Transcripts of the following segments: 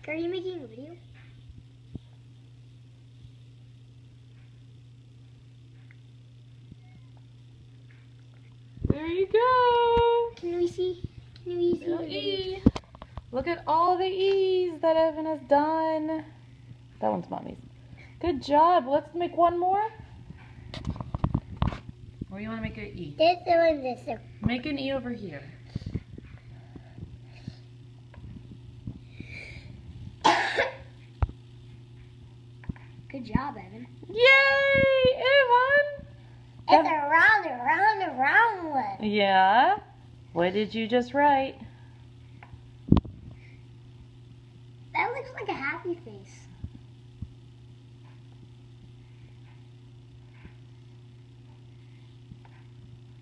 Are you making a video? There you go. Can we see? Can we see Little the video? E. Look at all the E's that Evan has done. That one's Mommy's. Good job. Let's make one more. Or you want to make an E? This one, this one. Make an E over here. Good job, Evan. Yay, Evan! It's a round one. Yeah? What did you just write? That looks like a happy face.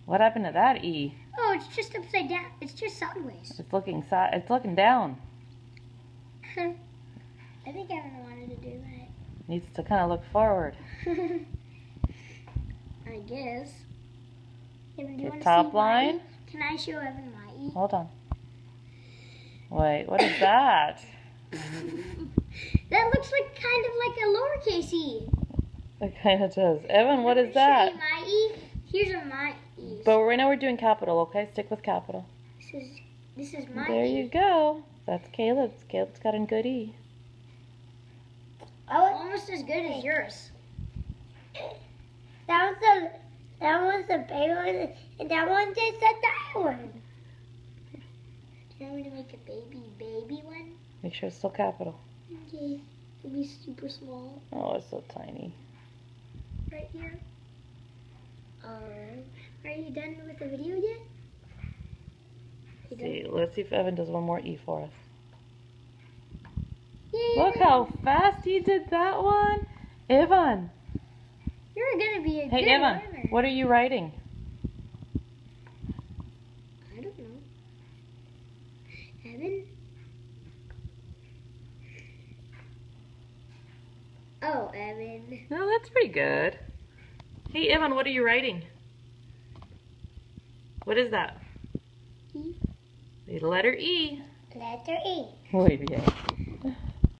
What happened to that E? Oh, it's just upside down. It's just sideways. It's looking down. I think Evan wanted to do Needs to kind of look forward. that. I guess. Evan, do you The want to top see my line? E? Can I show Evan my E? Hold on. Wait, what is that? That looks like kind of like a lowercase e. It kind of does. Evan, what is Show that? you my e. Here's a my e. But right now we're doing capital, okay? Stick with capital. This is my There e. you go. That's Caleb's. Caleb's got a good E. Almost as good as yours. That was the big one, and that one just the tiny one. Do you want me to make a baby one? Make sure it's still capital. Okay. It'll be super small Oh, it's so tiny. right here. Are you done with the video yet? You done? See, let's see if Evan does one more E for us. Yay! Look how fast he did that one. Evan. You're gonna be a Hey, good Evan, learner. what are you writing? I don't know. Evan? Oh, Evan. No, that's pretty good. Hey, Evan, what are you writing? What is that? E. The letter E. Letter E. Muy bien.